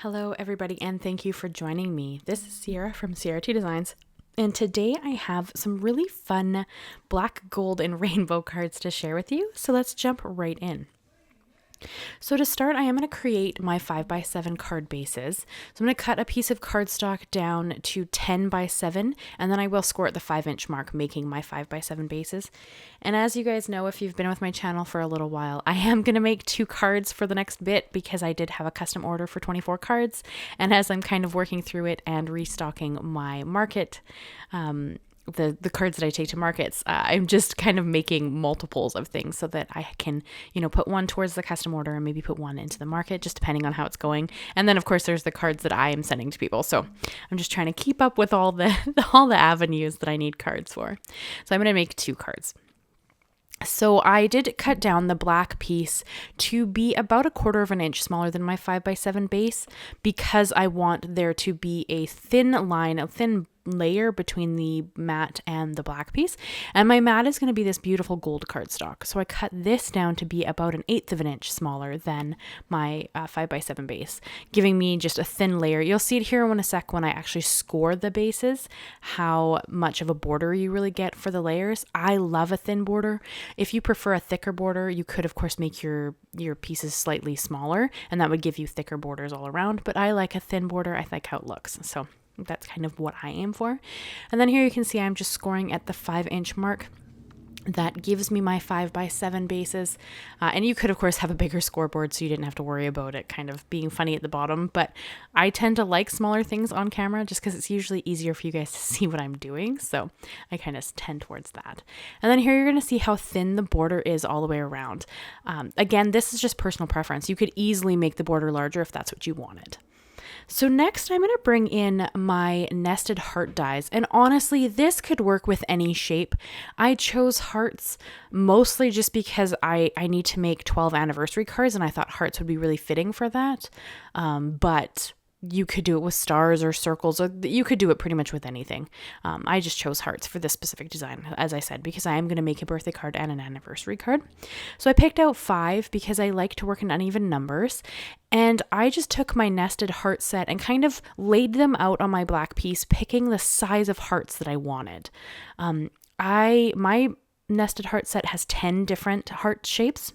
Hello everybody, and thank you for joining me. This is Ciara from Ciara T Designs, and today I have some really fun black, gold, and rainbow cards to share with you, so let's jump right in. So to start, I am going to create my 5x7 card bases. So I'm going to cut a piece of cardstock down to 10x7, and then I will score at the 5-inch mark, making my 5x7 bases. And as you guys know, if you've been with my channel for a little while, I am going to make 2 cards for the next bit because I did have a custom order for 24 cards. And as I'm kind of working through it and restocking my market, the cards that I take to markets, I'm just kind of making multiples of things so that I can, put one towards the custom order and maybe put one into the market, just depending on how it's going. And then of course there's the cards that I am sending to people. So I'm just trying to keep up with all the avenues that I need cards for. So I'm going to make 2 cards. So I did cut down the black piece to be about 1/4 inch smaller than my 5x7 base because I want there to be a thin line, a thin layer between the matte and the black piece. And my matte is going to be this beautiful gold cardstock. So I cut this down to be about 1/8 inch smaller than my 5x7 base, giving me just a thin layer. You'll see it here in a sec when I actually score the bases, how much of a border you really get for the layers. I love a thin border. If you prefer a thicker border, you could of course make your pieces slightly smaller, and that would give you thicker borders all around. But I like a thin border. I like how it looks. So that's kind of what I aim for. And then here you can see I'm just scoring at the 5-inch mark. That gives me my 5x7 bases. And you could, of course, have a bigger scoreboard so you didn't have to worry about it kind of being funny at the bottom. But I tend to like smaller things on camera just because it's usually easier for you guys to see what I'm doing. So I kind of tend towards that. And then here you're going to see how thin the border is all the way around. Again, this is just personal preference. You could easily make the border larger if that's what you wanted. So next I'm going to bring in my nested heart dies, and honestly this could work with any shape. I chose hearts mostly just because I need to make 12 anniversary cards and I thought hearts would be really fitting for that, but you could do it with stars or circles, or you could do it pretty much with anything. I just chose hearts for this specific design, as I said, because I am going to make a birthday card and an anniversary card. So I picked out 5 because I like to work in uneven numbers. And I just took my nested heart set and kind of laid them out on my black piece, picking the size of hearts that I wanted. My nested heart set has 10 different heart shapes.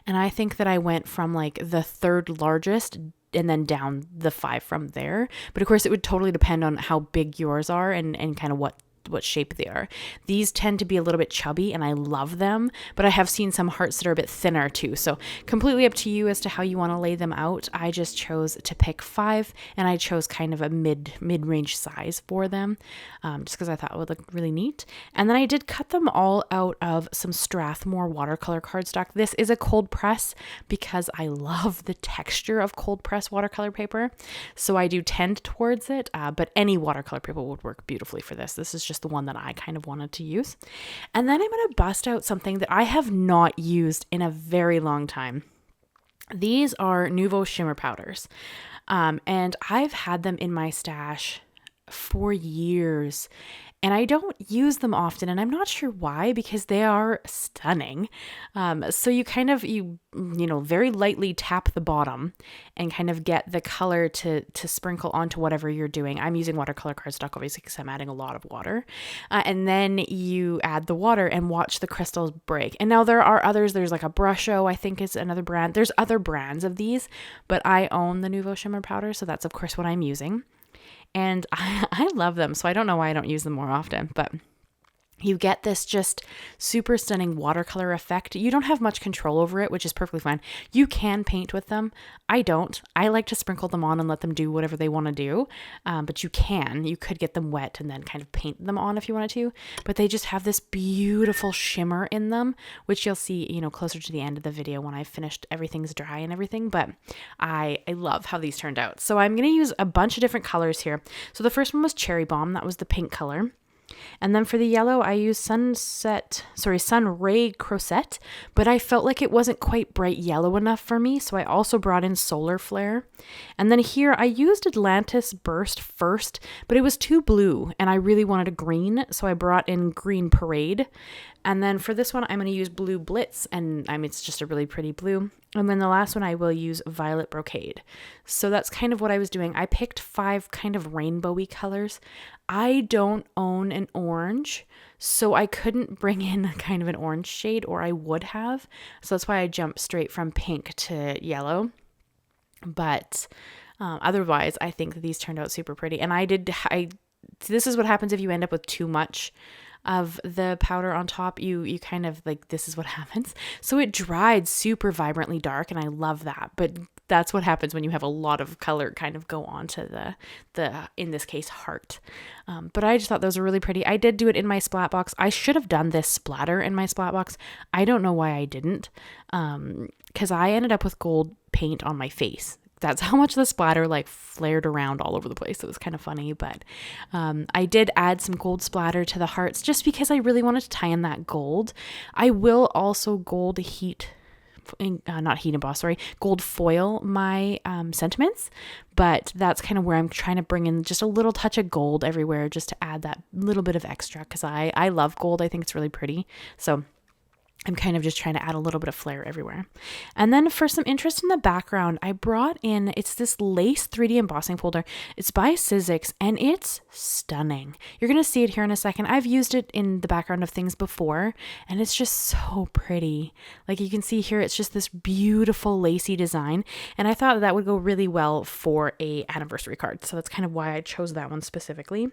And I think that I went from like the 3rd largest and then down the 5 from there. But of course it would totally depend on how big yours are and kind of what shape they are. These tend to be a little bit chubby and I love them, but I have seen some hearts that are a bit thinner too. So completely up to you as to how you want to lay them out. I just chose to pick 5 and I chose kind of a mid-range size for them, just because I thought it would look really neat. And then I did cut them all out of some Strathmore watercolor cardstock. This is a cold press because I love the texture of cold press watercolor paper. So I do tend towards it, but any watercolor paper would work beautifully for this. This is just the one that I kind of wanted to use. And then I'm going to bust out something that I have not used in a very long time. These are Nuvo Shimmer powders. And I've had them in my stash for years. And I don't use them often, and I'm not sure why, because they are stunning. So you kind of, very lightly tap the bottom and kind of get the color to sprinkle onto whatever you're doing. I'm using watercolor cardstock, obviously, because I'm adding a lot of water. And then you add the water and watch the crystals break. And now there are others. There's like a Brusho, I think is another brand. There's other brands of these, but I own the Nuvo Shimmer powder, so that's, of course, what I'm using. And I love them, so I don't know why I don't use them more often, but you get this just super stunning watercolor effect. You don't have much control over it, which is perfectly fine. You can paint with them. I don't. I like to sprinkle them on and let them do whatever they want to do, but you could get them wet and then kind of paint them on if you wanted to, but they just have this beautiful shimmer in them, which you'll see, closer to the end of the video when I've finished everything's dry and everything, but I love how these turned out. So I'm going to use a bunch of different colors here. So the first one was Cherry Bomb. That was the pink color. And then for the yellow, I used Sunray Crossette, but I felt like it wasn't quite bright yellow enough for me, so I also brought in Solar Flare. And then here, I used Atlantis Burst first, but it was too blue, and I really wanted a green, so I brought in Green Parade. And then for this one, I'm going to use Blue Blitz, and it's just a really pretty blue. And then the last one I will use Violet Brocade. So that's kind of what I was doing. I picked 5 kind of rainbowy colors. I don't own an orange, so I couldn't bring in kind of an orange shade, or I would have. So that's why I jumped straight from pink to yellow. But otherwise, I think that these turned out super pretty. And this is what happens if you end up with too much of the powder on top. You kind of like, this is what happens. So it dried super vibrantly dark, and I love that. But that's what happens when you have a lot of color kind of go onto the in this case, heart. But I just thought those were really pretty. I did do it in my Splat box. I should have done this splatter in my Splat box. I don't know why I didn't, because I ended up with gold paint on my face. That's how much the splatter like flared around all over the place. It was kind of funny, but I did add some gold splatter to the hearts just because I really wanted to tie in that gold. I will also gold foil my sentiments, but that's kind of where I'm trying to bring in just a little touch of gold everywhere just to add that little bit of extra, because I love gold. I think it's really pretty. So I'm kind of just trying to add a little bit of flair everywhere. And then for some interest in the background, I brought in, it's this lace 3D embossing folder. It's by Sizzix, and it's stunning. You're going to see it here in a second. I've used it in the background of things before, and it's just so pretty. Like you can see here, it's just this beautiful lacy design. And I thought that would go really well for a anniversary card. So that's kind of why I chose that one specifically.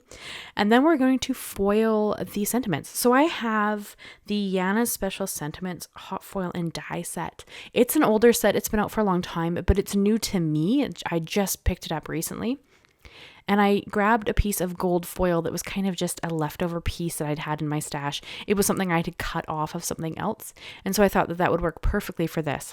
And then we're going to foil the sentiments. So I have the Yana Special Sentiments hot foil and die set. It's an older set. It's been out for a long time, but it's new to me. I just picked it up recently. And I grabbed a piece of gold foil that was kind of just a leftover piece that I'd had in my stash. It was something I had to cut off of something else. And so I thought that that would work perfectly for this.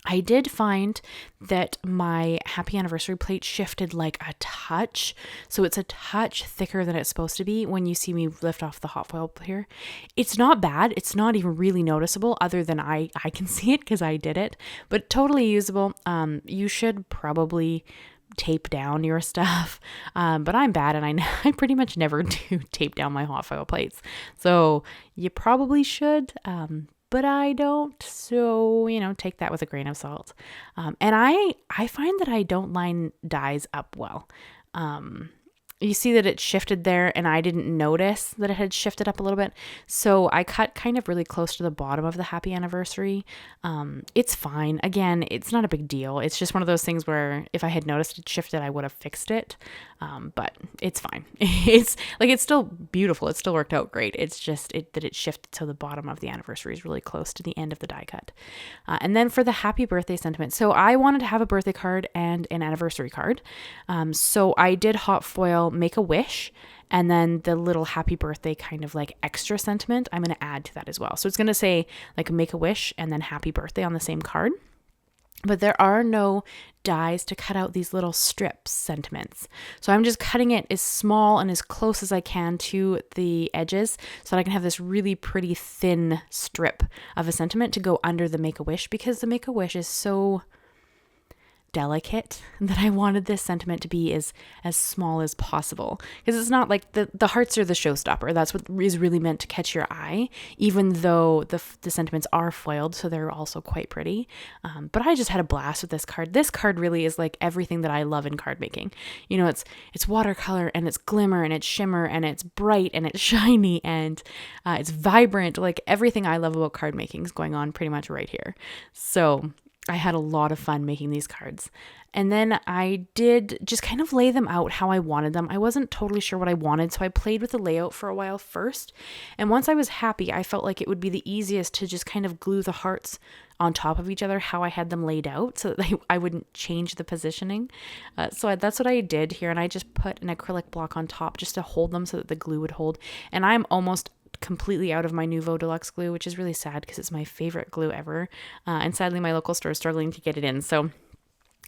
I did find that my happy anniversary plate shifted like a touch. So it's a touch thicker than it's supposed to be when you see me lift off the hot foil here. It's not bad. It's not even really noticeable other than I can see it because I did it, but totally usable. You should probably tape down your stuff. But I'm bad, and I pretty much never do tape down my hot foil plates. So you probably should, but I don't. So, take that with a grain of salt. And I find that I don't line dies up well. You see that it shifted there, and I didn't notice that it had shifted up a little bit. So I cut kind of really close to the bottom of the happy anniversary. It's fine. Again, it's not a big deal. It's just one of those things where if I had noticed it shifted, I would have fixed it. But it's fine. It's still beautiful. It still worked out great. It's just that it shifted to the bottom of the anniversary is really close to the end of the die cut. And then for the happy birthday sentiment. So I wanted to have a birthday card and an anniversary card. So I did hot foil Make a Wish, and then the little happy birthday kind of like extra sentiment I'm going to add to that as well. So it's going to say like Make a Wish and then happy birthday on the same card. But there are no dies to cut out these little strips sentiments. So I'm just cutting it as small and as close as I can to the edges so that I can have this really pretty thin strip of a sentiment to go under the Make a Wish, because the Make a Wish is so delicate that I wanted this sentiment to be as small as possible, because it's not like the hearts are the showstopper. That's what is really meant to catch your eye, even though the sentiments are foiled, so they're also quite pretty. But I just had a blast with this card. This card really is like everything that I love in card making. It's watercolor, and it's glimmer, and it's shimmer, and it's bright, and it's shiny, and it's vibrant. Like everything I love about card making is going on pretty much right here. So I had a lot of fun making these cards. And then I did just kind of lay them out how I wanted them. I wasn't totally sure what I wanted, so I played with the layout for a while first. And once I was happy, I felt like it would be the easiest to just kind of glue the hearts on top of each other how I had them laid out so that I wouldn't change the positioning. So that's what I did here. And I just put an acrylic block on top just to hold them so that the glue would hold. And I'm almost completely out of my Nuvo Deluxe glue, which is really sad because it's my favorite glue ever. And sadly, my local store is struggling to get it in. So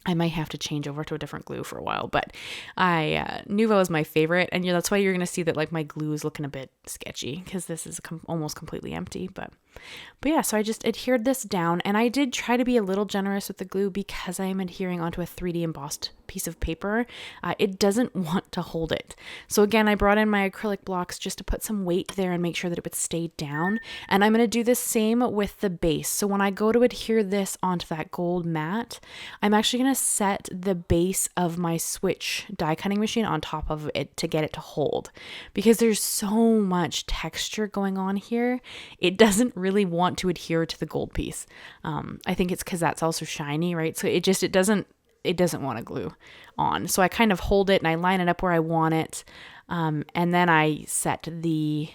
I might have to change over to a different glue for a while, but Nuvo is my favorite, and that's why you're gonna see that like my glue is looking a bit sketchy because this is almost completely empty. But yeah, so I just adhered this down, and I did try to be a little generous with the glue because I am adhering onto a 3D embossed piece of paper. It doesn't want to hold it. So again, I brought in my acrylic blocks just to put some weight there and make sure that it would stay down. And I'm going to do the same with the base. So when I go to adhere this onto that gold mat, I'm actually going to set the base of my Switch die cutting machine on top of it to get it to hold, because there's so much texture going on here. It doesn't really want to adhere to the gold piece. I think it's because that's also shiny, right? So it doesn't want to glue on. So I kind of hold it and I line it up where I want it. And then I set the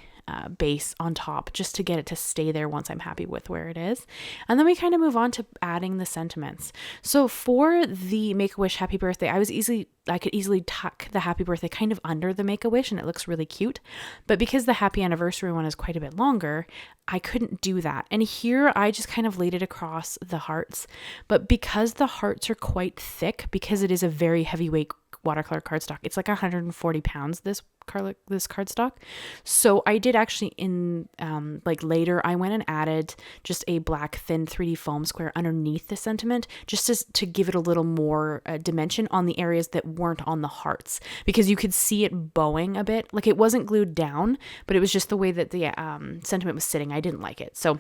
base on top just to get it to stay there once I'm happy with where it is. And then we kind of move on to adding the sentiments. So for the Make-A-Wish Happy Birthday, I could easily tuck the Happy Birthday kind of under the Make-A-Wish and it looks really cute. But because the Happy Anniversary one is quite a bit longer, I couldn't do that. And here I just kind of laid it across the hearts. But because the hearts are quite thick, because it is a very heavyweight watercolor cardstock, it's like 140 pounds, this cardstock. So I did actually later I went and added just a black thin 3D foam square underneath the sentiment just to give it a little more dimension on the areas that weren't on the hearts, because you could see it bowing a bit. Like it wasn't glued down, but it was just the way that the sentiment was sitting. I didn't like it. So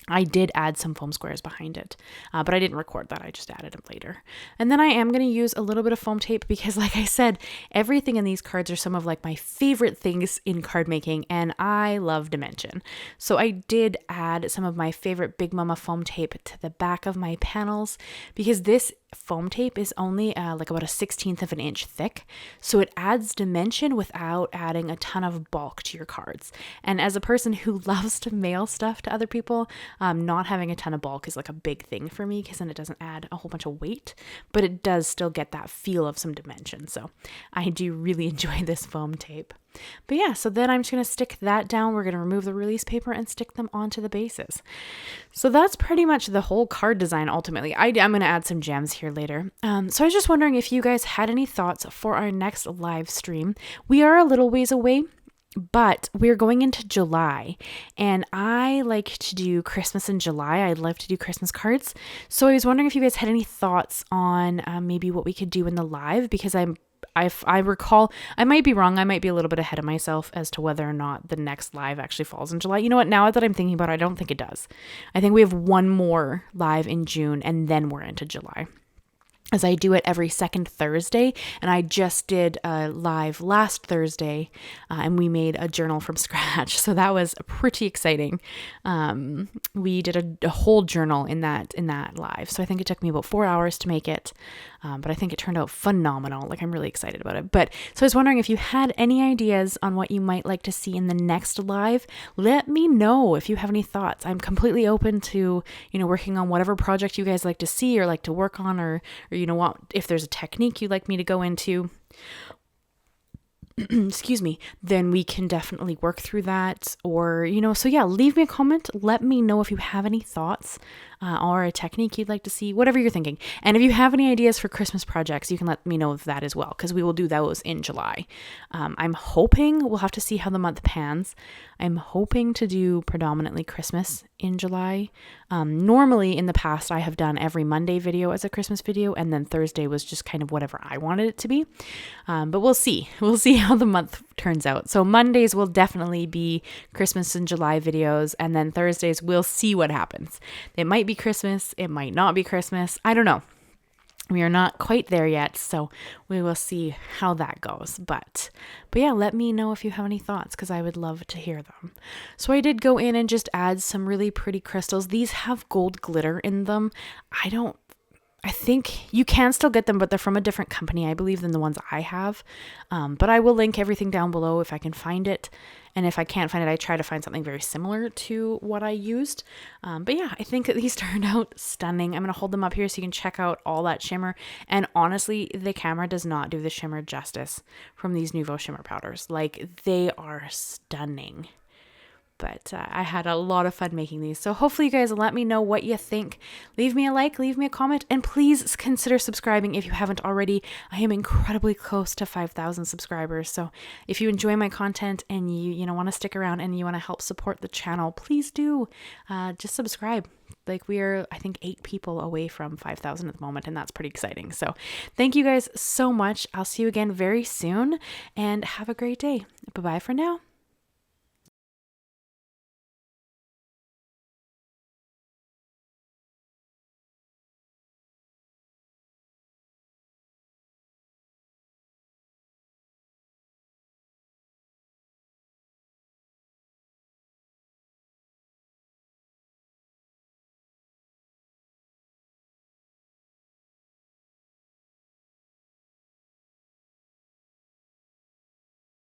I did add some foam squares behind it, but I didn't record that. I just added them later. And then I am going to use a little bit of foam tape because, like I said, everything in these cards are some of like my favorite things in card making, and I love dimension. So I did add some of my favorite Big Mama foam tape to the back of my panels, because this foam tape is only like about a 1/16 of an inch thick. So it adds dimension without adding a ton of bulk to your cards. And as a person who loves to mail stuff to other people, not having a ton of bulk is like a big thing for me, because then it doesn't add a whole bunch of weight, but it does still get that feel of some dimension. So I do really enjoy this foam tape. But yeah, so then I'm just going to stick that down. We're going to remove the release paper and stick them onto the bases. So that's pretty much the whole card design ultimately. I'm going to add some gems here later. So I was just wondering if you guys had any thoughts for our next live stream. We are a little ways away, but we're going into July, and I like to do Christmas in July. I love to do Christmas cards. So I was wondering if you guys had any thoughts on maybe what we could do in the live, because I recall, I might be wrong. I might be a little bit ahead of myself as to whether or not the next live actually falls in July. You know what? Now that I'm thinking about it, I don't think it does. I think we have one more live in June, and then we're into July, as I do it every second Thursday. And I just did a live last Thursday, and we made a journal from scratch. So that was pretty exciting. We did a whole journal in that live. So I think it took me about 4 hours to make it. But I think it turned out phenomenal. Like, I'm really excited about it. But so I was wondering if you had any ideas on what you might like to see in the next live. Let me know if you have any thoughts. I'm completely open to, working on whatever project you guys like to see or like to work on, or if there's a technique you'd like me to go into, excuse me, then we can definitely work through that. Or, so yeah, leave me a comment. Let me know if you have any thoughts or a technique you'd like to see, whatever you're thinking. And if you have any ideas for Christmas projects, you can let me know of that as well, because we will do those in July. I'm hoping, we'll have to see how the month pans. I'm hoping to do predominantly Christmas in July. Normally in the past, I have done every Monday video as a Christmas video, and then Thursday was just kind of whatever I wanted it to be. But we'll see. We'll see how the month turns out. So Mondays will definitely be Christmas and July videos, and then Thursdays we'll see what happens. It might be Christmas, it might not be Christmas. I don't know. We are not quite there yet, so we will see how that goes. But yeah, let me know if you have any thoughts, because I would love to hear them. So I did go in and just add some really pretty crystals. These have gold glitter in them. I think you can still get them, but they're from a different company, I believe, than the ones I have. But I will link everything down below if I can find it. And if I can't find it, I try to find something very similar to what I used. But yeah, I think that these turned out stunning. I'm going to hold them up here so you can check out all that shimmer. And honestly, the camera does not do the shimmer justice from these Nuvo Shimmer powders. Like, they are stunning. But I had a lot of fun making these. So hopefully you guys let me know what you think. Leave me a like, leave me a comment, and please consider subscribing if you haven't already. I am incredibly close to 5,000 subscribers. So if you enjoy my content and you want to stick around and you want to help support the channel, please do just subscribe. Like we're, I think, 8 people away from 5,000 at the moment, and that's pretty exciting. So thank you guys so much. I'll see you again very soon, and have a great day. Bye-bye for now.